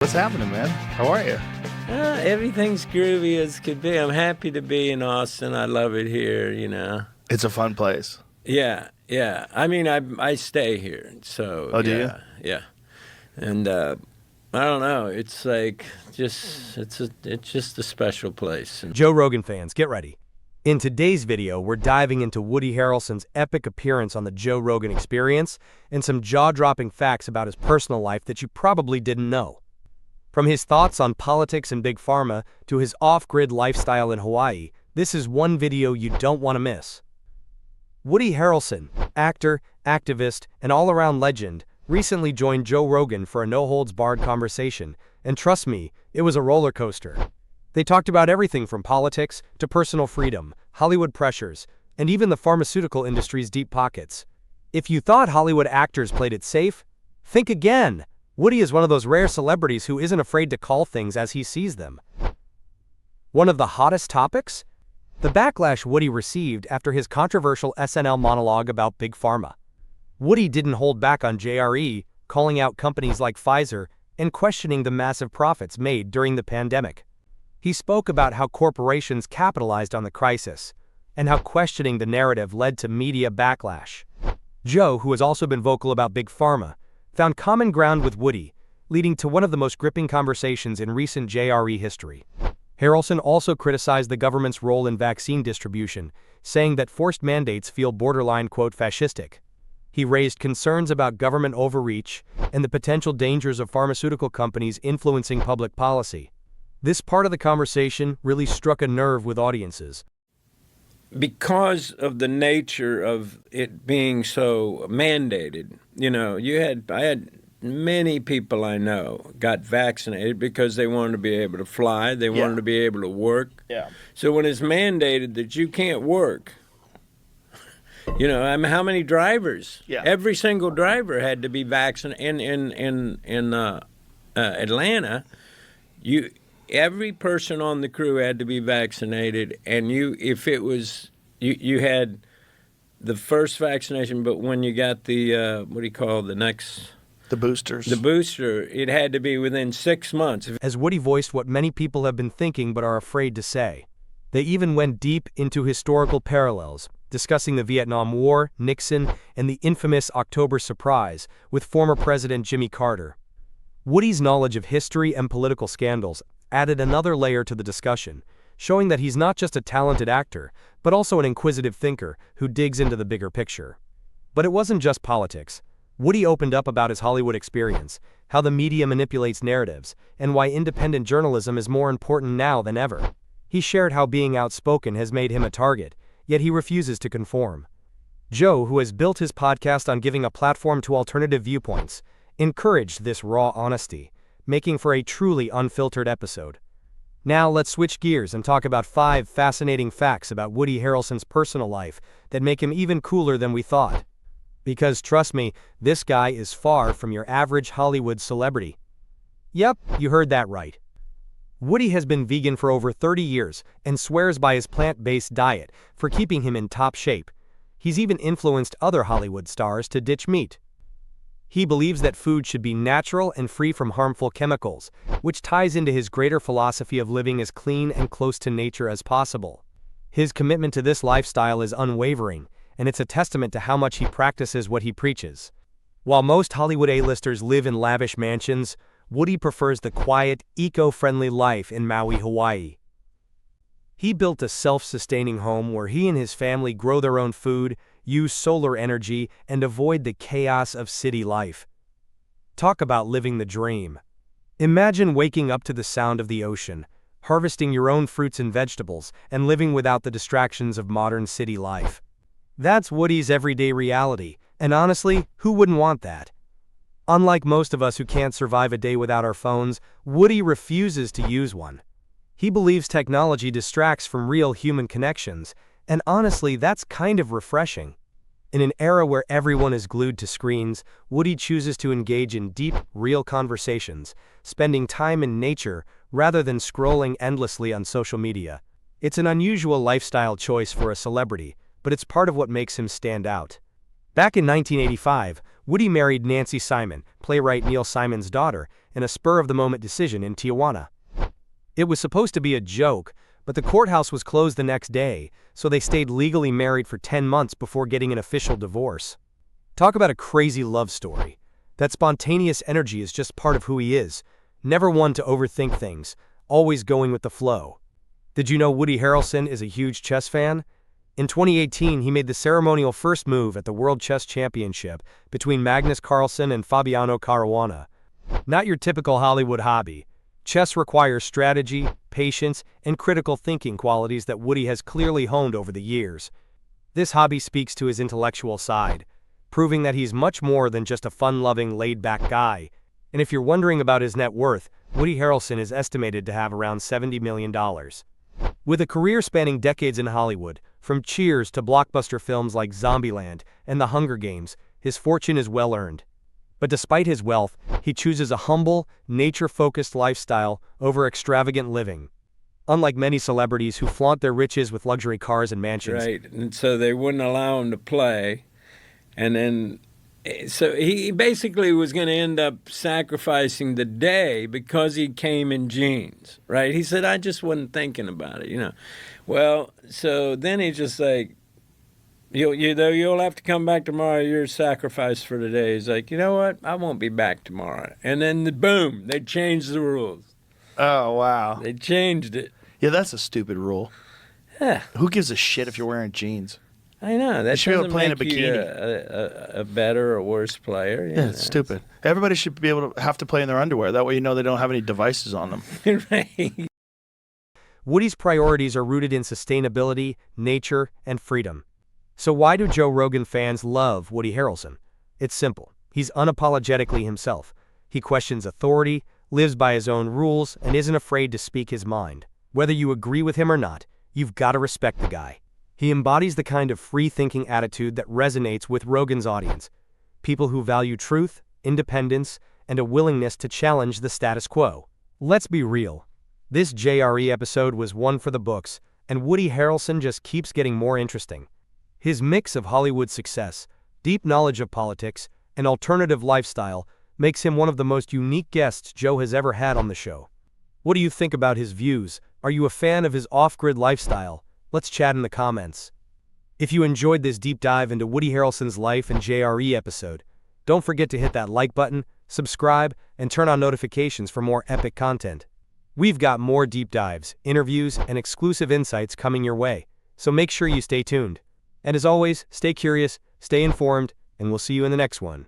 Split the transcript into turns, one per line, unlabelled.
What's happening, man? How are you?
Everything's groovy as could be. I'm happy to be in Austin. I love it here, you know.
It's a fun place.
Yeah. I mean, I stay here, so.
Oh, do you?
Yeah. And I don't know. It's like it's just a special place.
Joe Rogan fans, get ready. In today's video, we're diving into Woody Harrelson's epic appearance on the Joe Rogan Experience and some jaw-dropping facts about his personal life that you probably didn't know. From his thoughts on politics and Big Pharma to his off-grid lifestyle in Hawaii, this is one video you don't want to miss. Woody Harrelson, actor, activist, and all-around legend, recently joined Joe Rogan for a no-holds-barred conversation, and trust me, it was a roller coaster. They talked about everything from politics to personal freedom, Hollywood pressures, and even the pharmaceutical industry's deep pockets. If you thought Hollywood actors played it safe, think again. Woody is one of those rare celebrities who isn't afraid to call things as he sees them. One of the hottest topics? The backlash Woody received after his controversial SNL monologue about Big Pharma. Woody didn't hold back on JRE, calling out companies like Pfizer and questioning the massive profits made during the pandemic. He spoke about how corporations capitalized on the crisis and how questioning the narrative led to media backlash. Joe, who has also been vocal about Big Pharma, found common ground with Woody, leading to one of the most gripping conversations in recent JRE history. Harrelson also criticized the government's role in vaccine distribution, saying that forced mandates feel borderline, quote, fascistic. He raised concerns about government overreach and the potential dangers of pharmaceutical companies influencing public policy. This part of the conversation really struck a nerve with audiences.
Because of the nature of it being so mandated, you know, I had many people I know got vaccinated because they wanted to be able to fly, they wanted to be able to work.
Yeah.
So when it's mandated that you can't work, you know, I mean, how many drivers?
Yeah.
Every single driver had to be vaccinated. In Atlanta, every person on the crew had to be vaccinated, and you had the first vaccination, but when you got the
The boosters.
the booster, it had to be within 6 months.
As Woody voiced what many people have been thinking but are afraid to say. They even went deep into historical parallels, discussing the Vietnam War, Nixon, and the infamous October surprise with former President Jimmy Carter. Woody's knowledge of history and political scandals added another layer to the discussion, showing that he's not just a talented actor, but also an inquisitive thinker who digs into the bigger picture. But it wasn't just politics. Woody opened up about his Hollywood experience, how the media manipulates narratives, and why independent journalism is more important now than ever. He shared how being outspoken has made him a target, yet he refuses to conform. Joe, who has built his podcast on giving a platform to alternative viewpoints, encouraged this raw honesty, making for a truly unfiltered episode. Now let's switch gears and talk about 5 fascinating facts about Woody Harrelson's personal life that make him even cooler than we thought. Because trust me, this guy is far from your average Hollywood celebrity. Yep, you heard that right. Woody has been vegan for over 30 years and swears by his plant-based diet for keeping him in top shape. He's even influenced other Hollywood stars to ditch meat. He believes that food should be natural and free from harmful chemicals, which ties into his greater philosophy of living as clean and close to nature as possible. His commitment to this lifestyle is unwavering, and it's a testament to how much he practices what he preaches. While most Hollywood A-listers live in lavish mansions, Woody prefers the quiet, eco-friendly life in Maui, Hawaii. He built a self-sustaining home where he and his family grow their own food, use solar energy, and avoid the chaos of city life. Talk about living the dream. Imagine waking up to the sound of the ocean, harvesting your own fruits and vegetables, and living without the distractions of modern city life. That's Woody's everyday reality, and honestly, who wouldn't want that? Unlike most of us who can't survive a day without our phones, Woody refuses to use one. He believes technology distracts from real human connections, and honestly, that's kind of refreshing. In an era where everyone is glued to screens, Woody chooses to engage in deep, real conversations, spending time in nature rather than scrolling endlessly on social media. It's an unusual lifestyle choice for a celebrity, but it's part of what makes him stand out. Back in 1985, Woody married Nancy Simon, playwright Neil Simon's daughter, in a spur-of-the-moment decision in Tijuana. It was supposed to be a joke, but the courthouse was closed the next day, so they stayed legally married for 10 months before getting an official divorce. Talk about a crazy love story. That spontaneous energy is just part of who he is. Never one to overthink things, always going with the flow. Did you know Woody Harrelson is a huge chess fan? In 2018, he made the ceremonial first move at the World Chess Championship between Magnus Carlsen and Fabiano Caruana. Not your typical Hollywood hobby. Chess requires strategy, patience, and critical thinking qualities that Woody has clearly honed over the years. This hobby speaks to his intellectual side, proving that he's much more than just a fun-loving, laid-back guy. And if you're wondering about his net worth, Woody Harrelson is estimated to have around $70 million. With a career spanning decades in Hollywood, from Cheers to blockbuster films like Zombieland and The Hunger Games, his fortune is well-earned. But despite his wealth, he chooses a humble, nature-focused lifestyle over extravagant living. Unlike many celebrities who flaunt their riches with luxury cars and mansions.
Right, and so they wouldn't allow him to play. And then, so he basically was going to end up sacrificing the day because he came in jeans, right? He said, I just wasn't thinking about it, Well, so then he's just like, you'll have to come back tomorrow. You're sacrificed for today. He's like, you know what? I won't be back tomorrow. And then, boom, they changed the rules.
Oh, wow.
They changed it.
Yeah, that's a stupid rule.
Yeah.
Who gives a shit if you're wearing jeans?
I know. That
should be able to
doesn't
play in a
make you
bikini.
a better or worse player.
Yeah, it's stupid. Everybody should be able to have to play in their underwear. That way you know they don't have any devices on them.
Right.
Woody's priorities are rooted in sustainability, nature, and freedom. So why do Joe Rogan fans love Woody Harrelson? It's simple. He's unapologetically himself. He questions authority, lives by his own rules, and isn't afraid to speak his mind. Whether you agree with him or not, you've got to respect the guy. He embodies the kind of free-thinking attitude that resonates with Rogan's audience. People who value truth, independence, and a willingness to challenge the status quo. Let's be real. This JRE episode was one for the books, and Woody Harrelson just keeps getting more interesting. His mix of Hollywood success, deep knowledge of politics, and alternative lifestyle makes him one of the most unique guests Joe has ever had on the show. What do you think about his views? Are you a fan of his off-grid lifestyle? Let's chat in the comments. If you enjoyed this deep dive into Woody Harrelson's life and JRE episode, don't forget to hit that like button, subscribe, and turn on notifications for more epic content. We've got more deep dives, interviews, and exclusive insights coming your way, so make sure you stay tuned. And as always, stay curious, stay informed, and we'll see you in the next one.